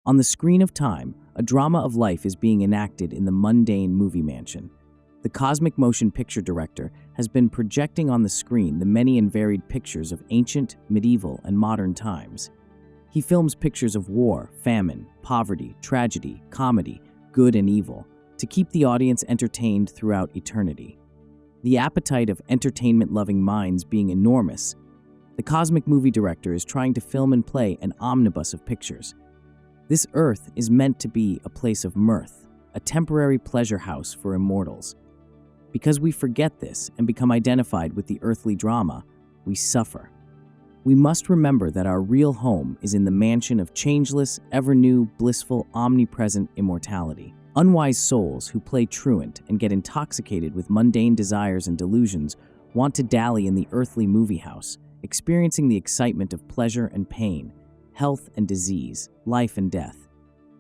On the screen of time, a drama of life is being enacted in the mundane movie mansion. The cosmic motion picture director has been projecting on the screen the many and varied pictures of ancient, medieval, and modern times. He films pictures of war, famine, poverty, tragedy, comedy, good and evil, to keep the audience entertained throughout eternity. The appetite of entertainment-loving minds being enormous, the cosmic movie director is trying to film and play an omnibus of pictures. This earth is meant to be a place of mirth, a temporary pleasure house for immortals. Because we forget this and become identified with the earthly drama, we suffer. We must remember that our real home is in the mansion of changeless, ever-new, blissful, omnipresent immortality. Unwise souls who play truant and get intoxicated with mundane desires and delusions want to dally in the earthly movie house, experiencing the excitement of pleasure and pain, health and disease, life and death.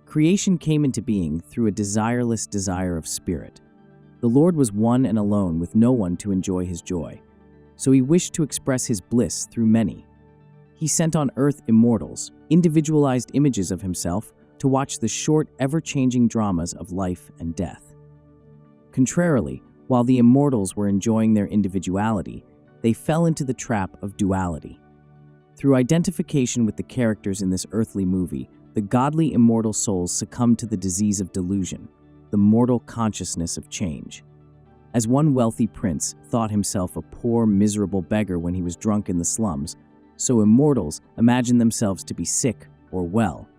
Creation came into being through a desireless desire of spirit. The Lord was one and alone with no one to enjoy his joy, so he wished to express his bliss through many. He sent on earth immortals, individualized images of himself, to watch the short, ever-changing dramas of life and death. Contrarily, while the immortals were enjoying their individuality, they fell into the trap of duality. Through identification with the characters in this earthly movie, the godly immortal souls succumbed to the disease of delusion, the mortal consciousness of change. As one wealthy prince thought himself a poor, miserable beggar when he was drunk in the slums, so immortals imagine themselves to be sick or well,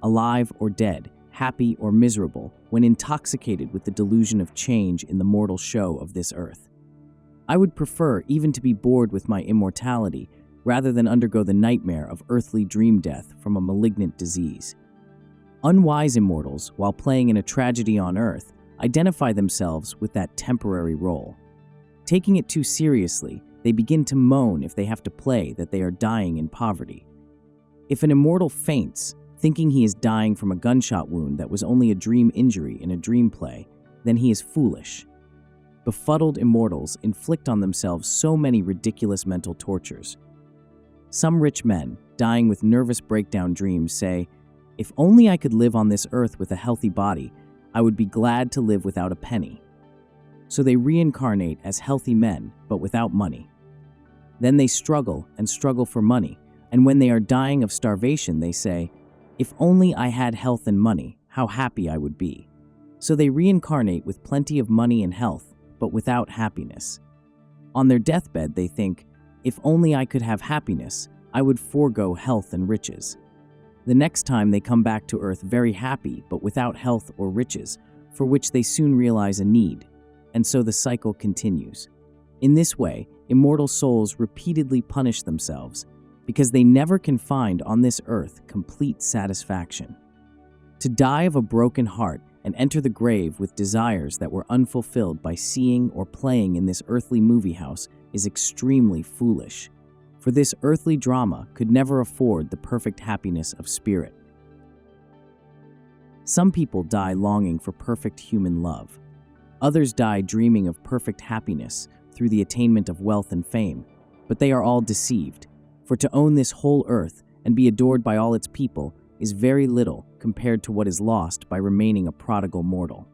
alive or dead, happy or miserable, when intoxicated with the delusion of change in the mortal show of this earth. I would prefer even to be bored with my immortality rather than undergo the nightmare of earthly dream death from a malignant disease. Unwise immortals, while playing in a tragedy on earth, identify themselves with that temporary role. Taking it too seriously, they begin to moan if they have to play that they are dying in poverty. If an immortal faints, thinking he is dying from a gunshot wound that was only a dream injury in a dream play, then he is foolish. Befuddled immortals inflict on themselves so many ridiculous mental tortures. Some rich men, dying with nervous breakdown dreams, say, "If only I could live on this earth with a healthy body, I would be glad to live without a penny." So they reincarnate as healthy men, but without money. Then they struggle and struggle for money, and when they are dying of starvation, they say, "If only I had health and money, how happy I would be." So they reincarnate with plenty of money and health, but without happiness. On their deathbed, they think, "If only I could have happiness, I would forego health and riches." The next time they come back to earth very happy, but without health or riches, for which they soon realize a need, and so the cycle continues. In this way, immortal souls repeatedly punish themselves, because they never can find on this earth complete satisfaction. To die of a broken heart and enter the grave with desires that were unfulfilled by seeing or playing in this earthly movie house is extremely foolish, for this earthly drama could never afford the perfect happiness of spirit. Some people die longing for perfect human love. Others die dreaming of perfect happiness through the attainment of wealth and fame, but they are all deceived, for to own this whole earth and be adored by all its people is very little compared to what is lost by remaining a prodigal mortal.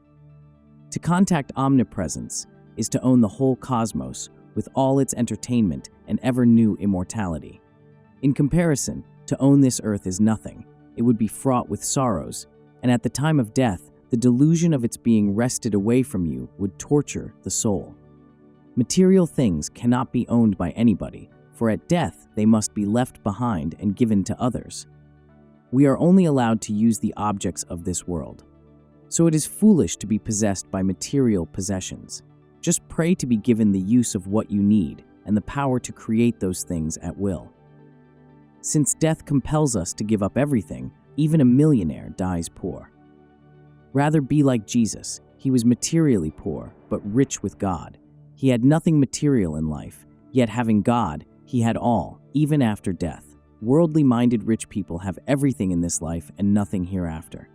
To contact omnipresence is to own the whole cosmos with all its entertainment and ever-new immortality. In comparison, to own this earth is nothing. It would be fraught with sorrows, and at the time of death, the delusion of its being wrested away from you would torture the soul. Material things cannot be owned by anybody, for at death they must be left behind and given to others. We are only allowed to use the objects of this world. So it is foolish to be possessed by material possessions. Just pray to be given the use of what you need and the power to create those things at will. Since death compels us to give up everything, even a millionaire dies poor. Rather be like Jesus. He was materially poor, but rich with God. He had nothing material in life, yet having God, he had all, even after death. Worldly-minded rich people have everything in this life and nothing hereafter.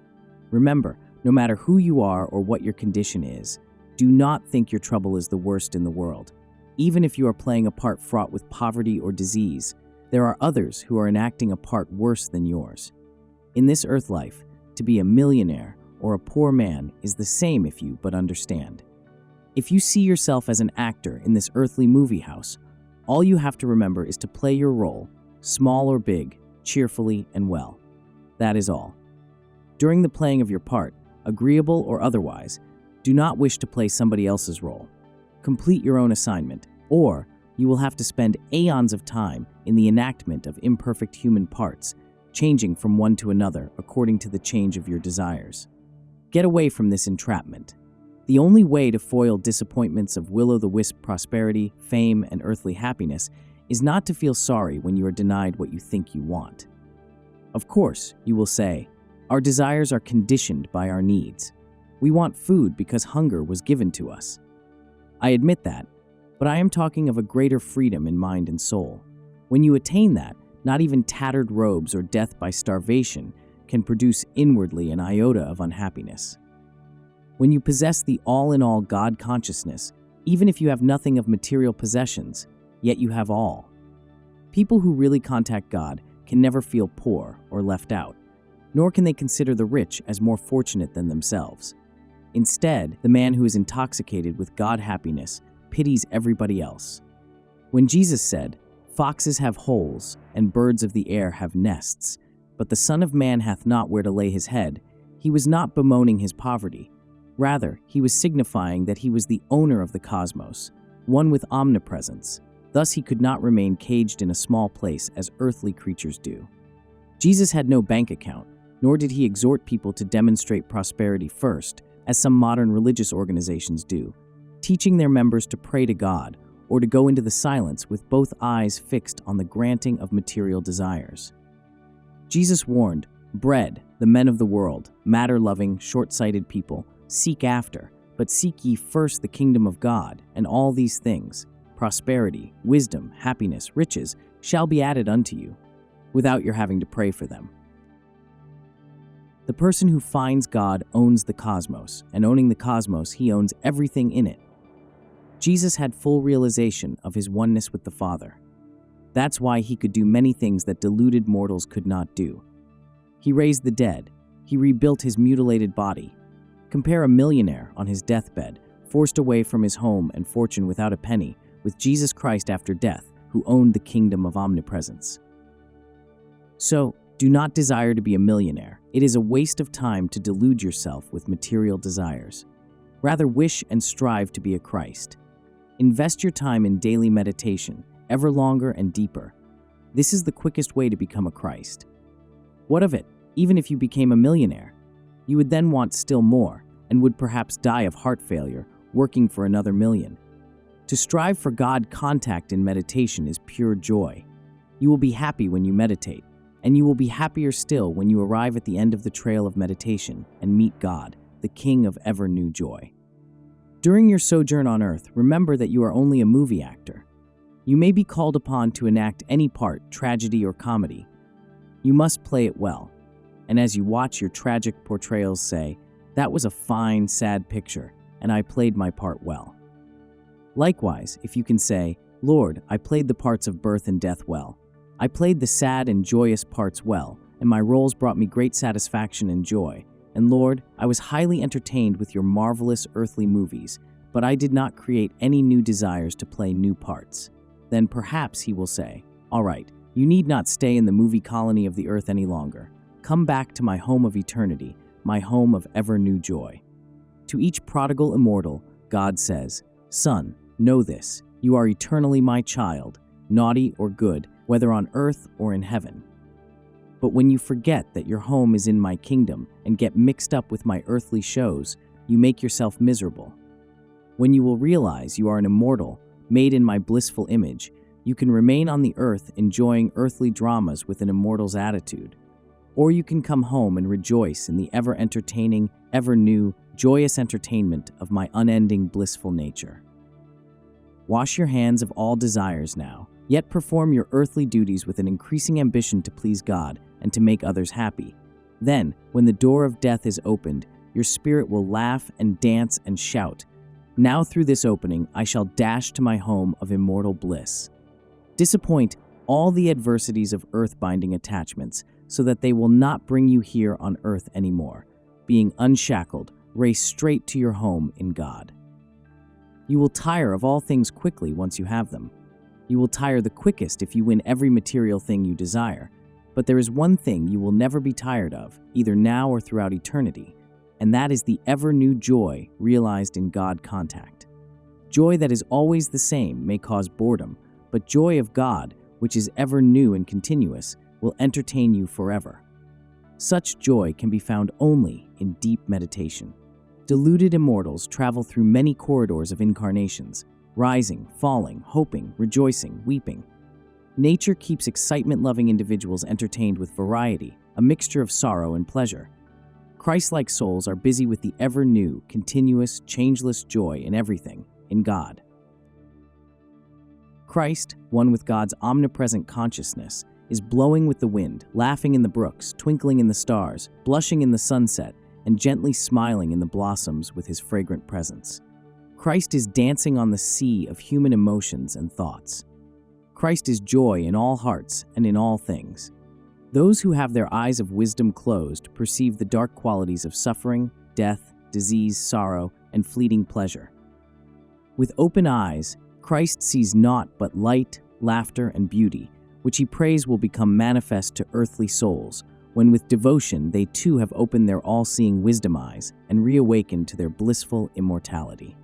Remember, no matter who you are or what your condition is, do not think your trouble is the worst in the world. Even if you are playing a part fraught with poverty or disease, there are others who are enacting a part worse than yours. In this earth life, to be a millionaire or a poor man is the same if you but understand. If you see yourself as an actor in this earthly movie house, all you have to remember is to play your role, small or big, cheerfully and well. That is all. During the playing of your part, agreeable or otherwise, do not wish to play somebody else's role. Complete your own assignment, or you will have to spend aeons of time in the enactment of imperfect human parts, changing from one to another according to the change of your desires. Get away from this entrapment. The only way to foil disappointments of will-o'-the-wisp prosperity, fame, and earthly happiness is not to feel sorry when you are denied what you think you want. Of course, you will say, our desires are conditioned by our needs. We want food because hunger was given to us. I admit that, but I am talking of a greater freedom in mind and soul. When you attain that, not even tattered robes or death by starvation can produce inwardly an iota of unhappiness. When you possess the all-in-all God consciousness, even if you have nothing of material possessions, yet you have all. People who really contact God can never feel poor or left out, nor can they consider the rich as more fortunate than themselves. Instead, the man who is intoxicated with God happiness pities everybody else. When Jesus said, "Foxes have holes, and birds of the air have nests, but the Son of Man hath not where to lay his head," he was not bemoaning his poverty. Rather, he was signifying that he was the owner of the cosmos, one with omnipresence. Thus he could not remain caged in a small place as earthly creatures do. Jesus had no bank account, nor did he exhort people to demonstrate prosperity first, as some modern religious organizations do, teaching their members to pray to God or to go into the silence with both eyes fixed on the granting of material desires. Jesus warned, "Bread, the men of the world, matter-loving, short-sighted people, seek after, but seek ye first the kingdom of God, and all these things, prosperity, wisdom, happiness, riches, shall be added unto you," without your having to pray for them. The person who finds God owns the cosmos, and owning the cosmos, he owns everything in it. Jesus had full realization of his oneness with the Father. That's why he could do many things that deluded mortals could not do. He raised the dead. He rebuilt his mutilated body. Compare a millionaire on his deathbed, forced away from his home and fortune without a penny, with Jesus Christ after death, who owned the kingdom of omnipresence. So, do not desire to be a millionaire. It is a waste of time to delude yourself with material desires. Rather wish and strive to be a Christ. Invest your time in daily meditation, ever longer and deeper. This is the quickest way to become a Christ. What of it, even if you became a millionaire? You would then want still more, and would perhaps die of heart failure, working for another million. To strive for God contact in meditation is pure joy. You will be happy when you meditate, and you will be happier still when you arrive at the end of the trail of meditation and meet God, the King of ever new joy. During your sojourn on earth, remember that you are only a movie actor. You may be called upon to enact any part, tragedy or comedy. You must play it well. And as you watch your tragic portrayals, say, "That was a fine, sad picture, and I played my part well." Likewise, if you can say, "Lord, I played the parts of birth and death well. I played the sad and joyous parts well, and my roles brought me great satisfaction and joy. And Lord, I was highly entertained with your marvelous earthly movies, but I did not create any new desires to play new parts." Then perhaps he will say, "All right, you need not stay in the movie colony of the earth any longer. Come back to my home of eternity, my home of ever new joy." To each prodigal immortal, God says, "Son, know this, you are eternally my child, naughty or good, whether on earth or in heaven. But when you forget that your home is in my kingdom and get mixed up with my earthly shows, you make yourself miserable. When you will realize you are an immortal, made in my blissful image, you can remain on the earth enjoying earthly dramas with an immortal's attitude. Or you can come home and rejoice in the ever-entertaining, ever-new, joyous entertainment of my unending blissful nature. Wash your hands of all desires now, yet perform your earthly duties with an increasing ambition to please God and to make others happy. Then, when the door of death is opened, your spirit will laugh and dance and shout, "Now through this opening I shall dash to my home of immortal bliss." Disappoint, all the adversities of earth-binding attachments so that they will not bring you here on earth anymore. Being unshackled, race straight to your home in God. You will tire of all things quickly once you have them. You will tire the quickest if you win every material thing you desire. But there is one thing you will never be tired of, either now or throughout eternity, and that is the ever-new joy realized in God contact. Joy that is always the same may cause boredom, but joy of God, which is ever new and continuous, will entertain you forever. Such joy can be found only in deep meditation. Deluded immortals travel through many corridors of incarnations, rising, falling, hoping, rejoicing, weeping. Nature keeps excitement-loving individuals entertained with variety, a mixture of sorrow and pleasure. Christ-like souls are busy with the ever-new, continuous, changeless joy in everything, in God. Christ, one with God's omnipresent consciousness, is blowing with the wind, laughing in the brooks, twinkling in the stars, blushing in the sunset, and gently smiling in the blossoms with his fragrant presence. Christ is dancing on the sea of human emotions and thoughts. Christ is joy in all hearts and in all things. Those who have their eyes of wisdom closed perceive the dark qualities of suffering, death, disease, sorrow, and fleeting pleasure. With open eyes, Christ sees naught but light, laughter, and beauty, which he prays will become manifest to earthly souls, when with devotion they too have opened their all-seeing wisdom eyes and reawakened to their blissful immortality.